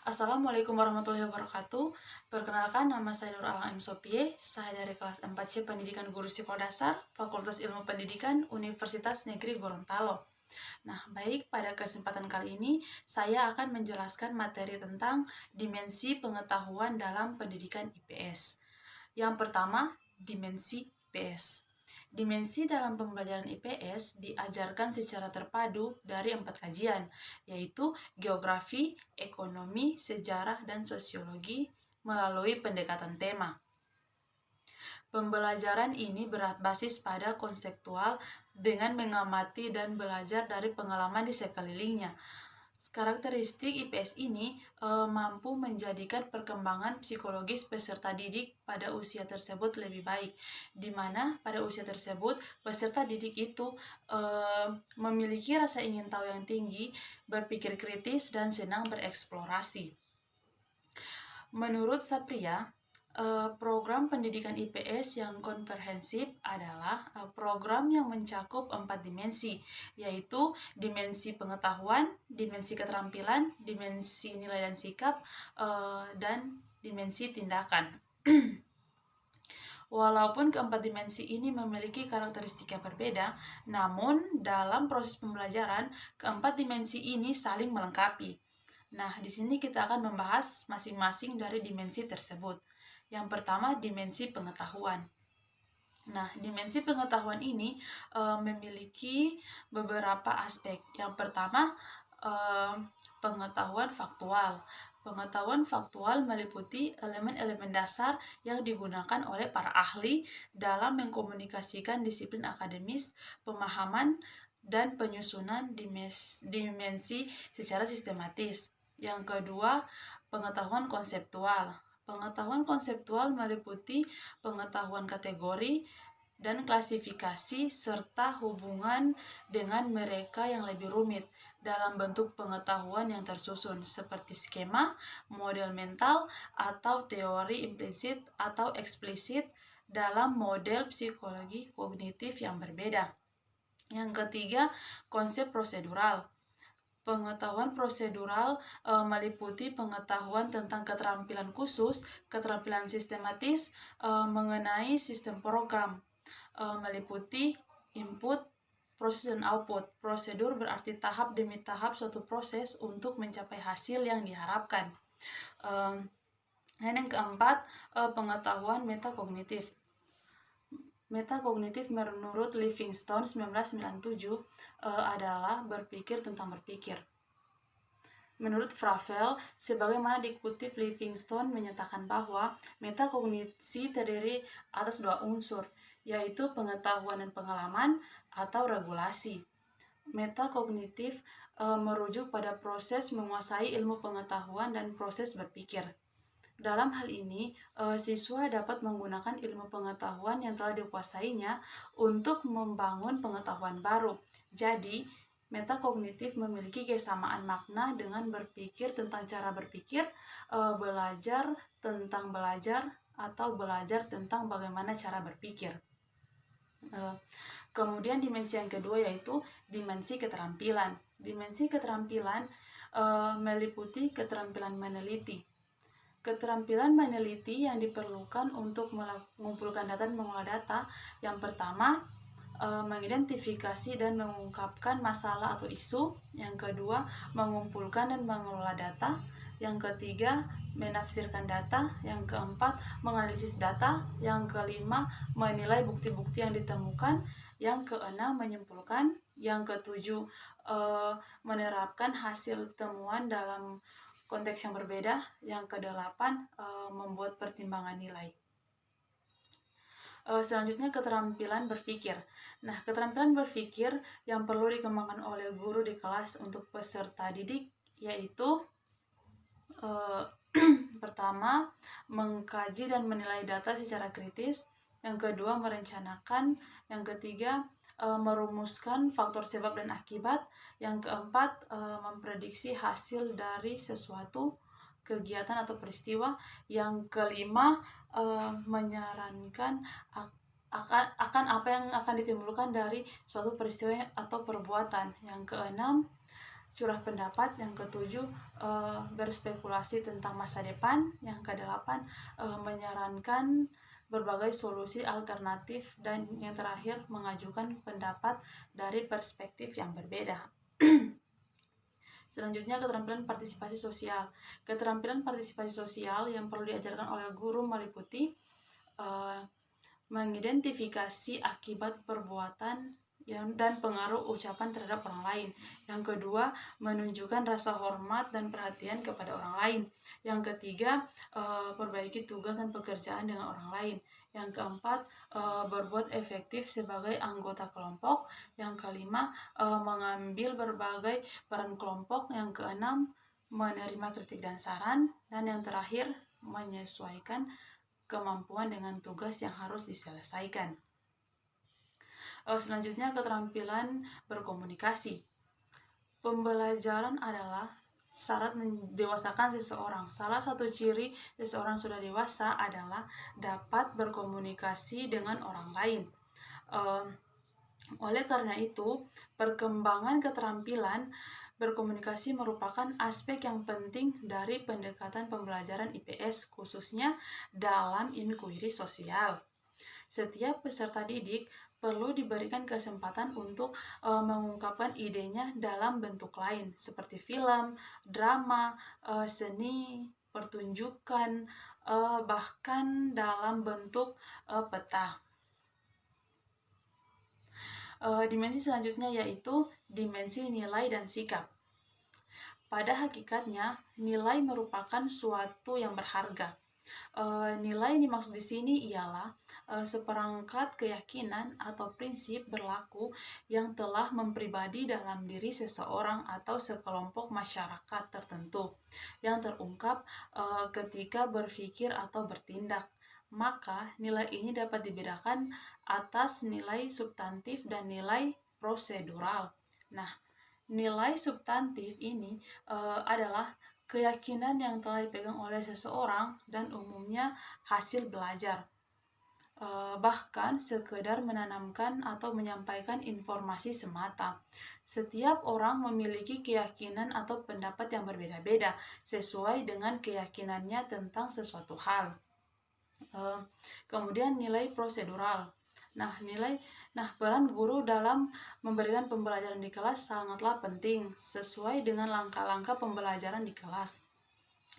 Assalamualaikum warahmatullahi wabarakatuh. Perkenalkan, nama saya Nur Alang M. Sopie. Saya dari kelas 4C Pendidikan Guru Sekolah Dasar, Fakultas Ilmu Pendidikan, Universitas Negeri Gorontalo. Nah, baik, pada kesempatan kali ini saya akan menjelaskan materi tentang dimensi pengetahuan dalam pendidikan IPS. Yang pertama, dimensi IPS. Dimensi dalam pembelajaran IPS diajarkan secara terpadu dari 4 kajian, yaitu geografi, ekonomi, sejarah, dan sosiologi melalui pendekatan tema. Pembelajaran ini berbasis pada konseptual dengan mengamati dan belajar dari pengalaman di sekelilingnya. Karakteristik IPS ini mampu menjadikan perkembangan psikologis peserta didik pada usia tersebut lebih baik, di mana pada usia tersebut peserta didik itu memiliki rasa ingin tahu yang tinggi, berpikir kritis, dan senang bereksplorasi. Menurut Sapria, program pendidikan IPS yang komprehensif adalah program yang mencakup 4 dimensi, yaitu dimensi pengetahuan, dimensi keterampilan, dimensi nilai dan sikap, dan dimensi tindakan. Walaupun keempat dimensi ini memiliki karakteristik yang berbeda, namun dalam proses pembelajaran, keempat dimensi ini saling melengkapi. Nah, di sini kita akan membahas masing-masing dari dimensi tersebut. Yang pertama, dimensi pengetahuan. Nah, dimensi pengetahuan ini memiliki beberapa aspek. Yang pertama, pengetahuan faktual. Pengetahuan faktual meliputi elemen-elemen dasar yang digunakan oleh para ahli dalam mengkomunikasikan disiplin akademis, pemahaman, dan penyusunan dimensi secara sistematis. Yang kedua, pengetahuan konseptual. Pengetahuan konseptual meliputi pengetahuan kategori dan klasifikasi serta hubungan dengan mereka yang lebih rumit dalam bentuk pengetahuan yang tersusun seperti skema, model mental, atau teori implisit atau eksplisit dalam model psikologi kognitif yang berbeda. Yang ketiga, konsep prosedural. Pengetahuan prosedural meliputi pengetahuan tentang keterampilan khusus, keterampilan sistematis mengenai sistem program, meliputi input, proses, dan output. Prosedur berarti tahap demi tahap suatu proses untuk mencapai hasil yang diharapkan. Dan yang keempat, pengetahuan metakognitif. Metakognitif menurut Livingstone 1997 adalah berpikir tentang berpikir. Menurut Fravel, sebagaimana dikutip, Livingstone menyatakan bahwa metakognisi terdiri atas 2 unsur, yaitu pengetahuan dan pengalaman atau regulasi. Metakognitif merujuk pada proses menguasai ilmu pengetahuan dan proses berpikir. Dalam hal ini, siswa dapat menggunakan ilmu pengetahuan yang telah dikuasainya untuk membangun pengetahuan baru. Jadi, metakognitif memiliki kesamaan makna dengan berpikir tentang cara berpikir, belajar tentang belajar, atau belajar tentang bagaimana cara berpikir. Kemudian dimensi yang kedua yaitu dimensi keterampilan. Dimensi keterampilan meliputi keterampilan meneliti. Keterampilan meneliti yang diperlukan untuk mengumpulkan data dan mengolah data. Yang pertama, mengidentifikasi dan mengungkapkan masalah atau isu. Yang kedua, mengumpulkan dan mengelola data. Yang ketiga, menafsirkan data. Yang keempat, menganalisis data. Yang kelima, menilai bukti-bukti yang ditemukan. Yang keenam, menyimpulkan. Yang ketujuh, menerapkan hasil temuan dalam konteks yang berbeda. Yang kedelapan, membuat pertimbangan nilai. Selanjutnya, keterampilan berpikir. Nah, keterampilan berpikir yang perlu dikembangkan oleh guru di kelas untuk peserta didik yaitu pertama, mengkaji dan menilai data secara kritis. Yang kedua, merencanakan. Yang ketiga, merumuskan faktor sebab dan akibat. Yang keempat, memprediksi hasil dari sesuatu kegiatan atau peristiwa. Yang kelima, menyarankan akan apa yang akan ditimbulkan dari suatu peristiwa atau perbuatan. Yang keenam, curah pendapat. Yang ketujuh, berspekulasi tentang masa depan. Yang kedelapan, menyarankan berbagai solusi alternatif. Dan yang terakhir, mengajukan pendapat dari perspektif yang berbeda. Selanjutnya, keterampilan partisipasi sosial. Keterampilan partisipasi sosial yang perlu diajarkan oleh guru meliputi mengidentifikasi akibat perbuatan dan pengaruh ucapan terhadap orang lain. Yang kedua, menunjukkan rasa hormat dan perhatian kepada orang lain. Yang ketiga, perbaiki tugas dan pekerjaan dengan orang lain. Yang keempat, berbuat efektif sebagai anggota kelompok. Yang kelima, mengambil berbagai peran kelompok. Yang keenam, menerima kritik dan saran. Dan yang terakhir, menyesuaikan kemampuan dengan tugas yang harus diselesaikan. Selanjutnya, keterampilan berkomunikasi. Pembelajaran adalah syarat mendewasakan seseorang. Salah satu ciri seseorang sudah dewasa adalah dapat berkomunikasi dengan orang lain. Oleh karena itu, perkembangan keterampilan berkomunikasi merupakan aspek yang penting dari pendekatan pembelajaran IPS, khususnya dalam inkuiri sosial. Setiap peserta didik perlu diberikan kesempatan untuk mengungkapkan idenya dalam bentuk lain, seperti film, drama, seni, pertunjukan, bahkan dalam bentuk peta. Dimensi selanjutnya yaitu dimensi nilai dan sikap. Pada hakikatnya, nilai merupakan suatu yang berharga. Nilai yang dimaksud di sini ialah seperangkat keyakinan atau prinsip berlaku yang telah mempribadi dalam diri seseorang atau sekelompok masyarakat tertentu yang terungkap ketika berpikir atau bertindak. Maka nilai ini dapat dibedakan atas nilai substantif dan nilai prosedural. Nah, nilai substantif ini adalah keyakinan yang telah dipegang oleh seseorang dan umumnya hasil belajar. Bahkan sekedar menanamkan atau menyampaikan informasi semata. Setiap orang memiliki keyakinan atau pendapat yang berbeda-beda sesuai dengan keyakinannya tentang sesuatu hal. Kemudian nilai prosedural. Peran guru dalam memberikan pembelajaran di kelas sangatlah penting sesuai dengan langkah-langkah pembelajaran di kelas.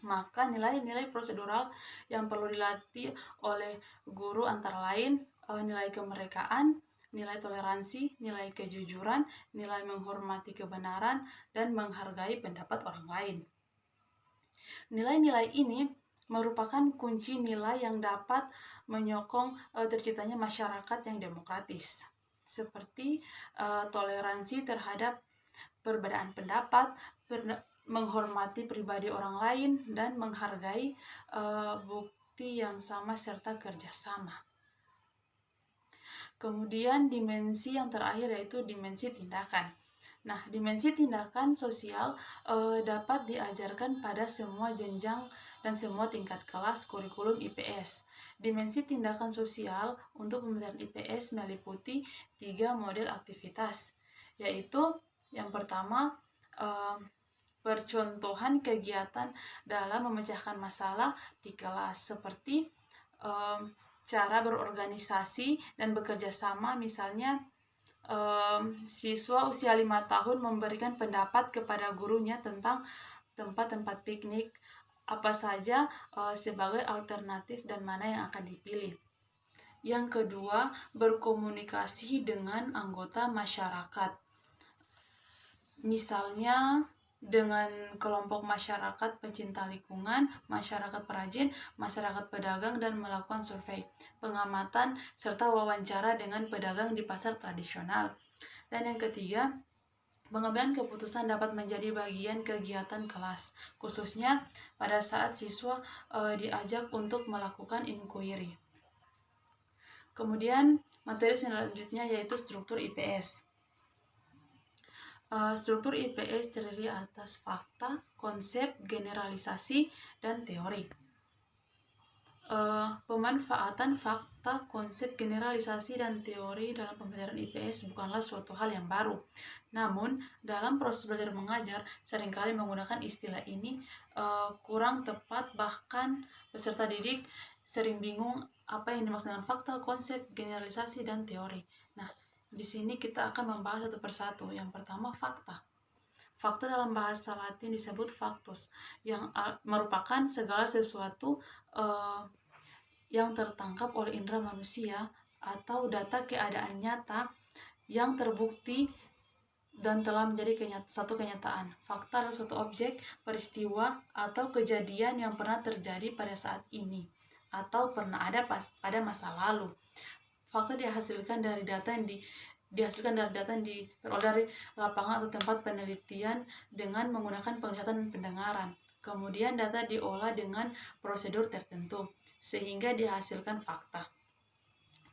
Maka nilai-nilai prosedural yang perlu dilatih oleh guru antara lain nilai kemerdekaan, nilai toleransi, nilai kejujuran, nilai menghormati kebenaran, dan menghargai pendapat orang lain. Nilai-nilai ini merupakan kunci nilai yang dapat menyokong terciptanya masyarakat yang demokratis, seperti toleransi terhadap perbedaan pendapat, menghormati pribadi orang lain, dan menghargai bukti yang sama serta kerjasama. Kemudian dimensi yang terakhir yaitu dimensi tindakan. Nah, dimensi tindakan sosial dapat diajarkan pada semua jenjang dan semua tingkat kelas kurikulum IPS. Dimensi tindakan sosial untuk pembelajaran IPS meliputi 3 model aktivitas, yaitu yang pertama, percontohan kegiatan dalam memecahkan masalah di kelas, seperti cara berorganisasi dan bekerja sama. Misalnya, siswa usia 5 tahun memberikan pendapat kepada gurunya tentang tempat-tempat piknik apa saja sebagai alternatif dan mana yang akan dipilih. Yang kedua, berkomunikasi dengan anggota masyarakat. Misalnya dengan kelompok masyarakat pecinta lingkungan, masyarakat perajin, masyarakat pedagang, dan melakukan survei, pengamatan, serta wawancara dengan pedagang di pasar tradisional. Dan yang ketiga, pengambilan keputusan dapat menjadi bagian kegiatan kelas, khususnya pada saat siswa diajak untuk melakukan inquiry. Kemudian materi selanjutnya yaitu struktur IPS. Struktur IPS terdiri atas fakta, konsep, generalisasi, dan teori. pemanfaatan fakta, konsep, generalisasi, dan teori dalam pembelajaran IPS bukanlah suatu hal yang baru. Namun, dalam proses belajar mengajar, seringkali menggunakan istilah ini kurang tepat, bahkan peserta didik sering bingung apa yang dimaksud dengan fakta, konsep, generalisasi, dan teori. Nah, di sini kita akan membahas satu persatu. Yang pertama, fakta. Fakta dalam bahasa Latin disebut factus, yang merupakan segala sesuatu yang tertangkap oleh indera manusia atau data keadaan nyata yang terbukti dan telah menjadi satu kenyataan. Fakta adalah suatu objek, peristiwa, atau kejadian yang pernah terjadi pada saat ini atau pernah ada pada masa lalu. Fakta dihasilkan dari data yang diperoleh dari lapangan atau tempat penelitian dengan menggunakan penglihatan dan pendengaran. Kemudian data diolah dengan prosedur tertentu sehingga dihasilkan fakta.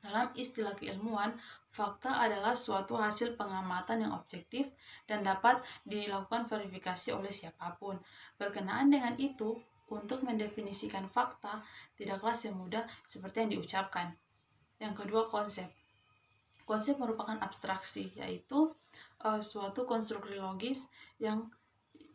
Dalam istilah keilmuan, fakta adalah suatu hasil pengamatan yang objektif dan dapat dilakukan verifikasi oleh siapapun. Berkenaan dengan itu, untuk mendefinisikan fakta tidaklah semudah seperti yang diucapkan. Yang kedua, konsep. Konsep merupakan abstraksi, yaitu suatu konstruksi logis yang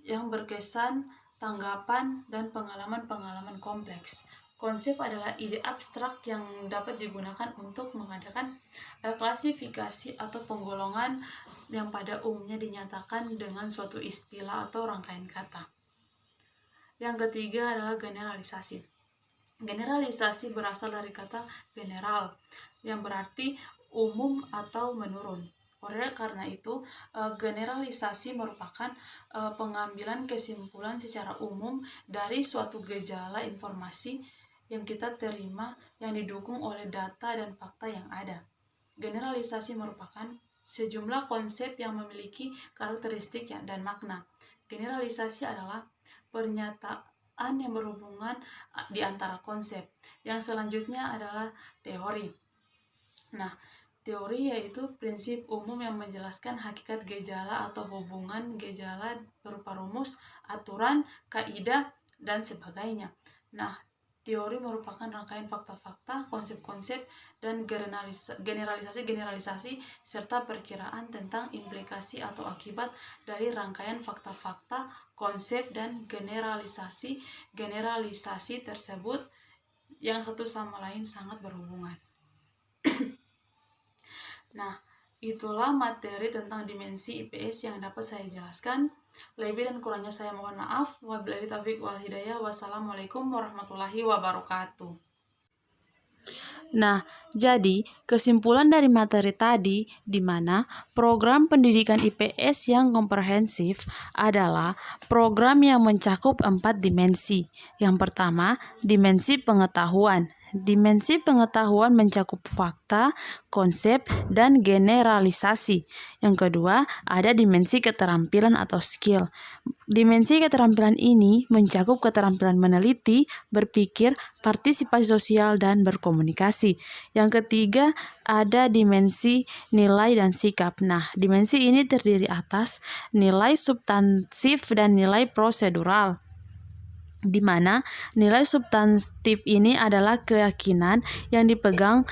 berkesan, tanggapan, dan pengalaman-pengalaman kompleks. Konsep adalah ide abstrak yang dapat digunakan untuk mengadakan klasifikasi atau penggolongan yang pada umumnya dinyatakan dengan suatu istilah atau rangkaian kata. Yang ketiga adalah generalisasi. Generalisasi berasal dari kata general, yang berarti umum atau menurun. Oleh karena itu, generalisasi merupakan pengambilan kesimpulan secara umum dari suatu gejala informasi yang kita terima yang didukung oleh data dan fakta yang ada. Generalisasi merupakan sejumlah konsep yang memiliki karakteristik dan makna. Generalisasi adalah pernyataan yang berhubungan di antara konsep. Yang selanjutnya adalah teori. Nah, teori yaitu prinsip umum yang menjelaskan hakikat gejala atau hubungan gejala berupa rumus, aturan, kaidah, dan sebagainya. Nah, teori merupakan rangkaian fakta-fakta, konsep-konsep, dan generalisasi-generalisasi serta perkiraan tentang implikasi atau akibat dari rangkaian fakta-fakta, konsep, dan generalisasi tersebut yang satu sama lain sangat berhubungan. Nah, itulah materi tentang dimensi IPS yang dapat saya jelaskan. Lebih dan kurangnya saya mohon maaf. Wabillahi taufiq wal hidayah. Wassalamualaikum warahmatullahi wabarakatuh. Nah, jadi kesimpulan dari materi tadi di mana program pendidikan IPS yang komprehensif adalah program yang mencakup 4 dimensi. Yang pertama, dimensi pengetahuan. Dimensi pengetahuan mencakup fakta, konsep, dan generalisasi. Yang kedua, ada dimensi keterampilan atau skill. Dimensi keterampilan ini mencakup keterampilan meneliti, berpikir, partisipasi sosial, dan berkomunikasi. Yang ketiga, ada dimensi nilai dan sikap. Nah, dimensi ini terdiri atas nilai substansif dan nilai prosedural, di mana nilai substantif ini adalah keyakinan yang dipegang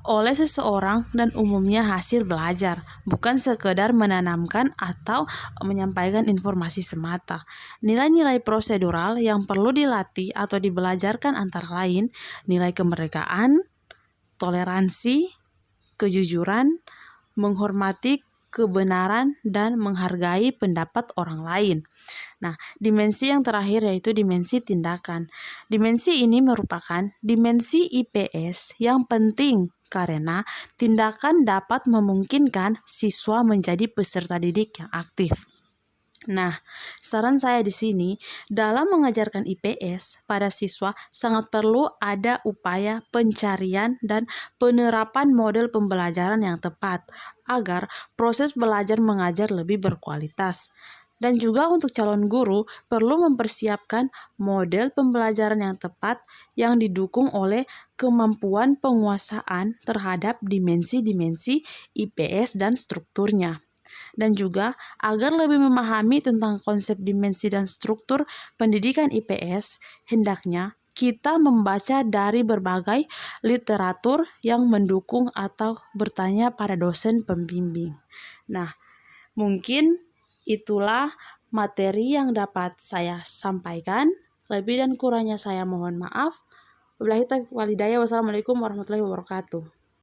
oleh seseorang dan umumnya hasil belajar, bukan sekedar menanamkan atau menyampaikan informasi semata. Nilai-nilai prosedural yang perlu dilatih atau dibelajarkan antara lain nilai kemerdekaan, toleransi, kejujuran, menghormati kebenaran, dan menghargai pendapat orang lain. Nah, dimensi yang terakhir yaitu dimensi tindakan. Dimensi ini merupakan dimensi IPS yang penting karena tindakan dapat memungkinkan siswa menjadi peserta didik yang aktif. Nah, saran saya di sini, dalam mengajarkan IPS pada siswa sangat perlu ada upaya pencarian dan penerapan model pembelajaran yang tepat agar proses belajar mengajar lebih berkualitas. Dan juga untuk calon guru perlu mempersiapkan model pembelajaran yang tepat yang didukung oleh kemampuan penguasaan terhadap dimensi-dimensi IPS dan strukturnya. Dan juga agar lebih memahami tentang konsep dimensi dan struktur pendidikan IPS, hendaknya kita membaca dari berbagai literatur yang mendukung atau bertanya pada dosen pembimbing. Nah, mungkin itulah materi yang dapat saya sampaikan. Lebih dan kurangnya saya mohon maaf. Wabillahi taufiq wal hidayah. Wassalamualaikum warahmatullahi wabarakatuh.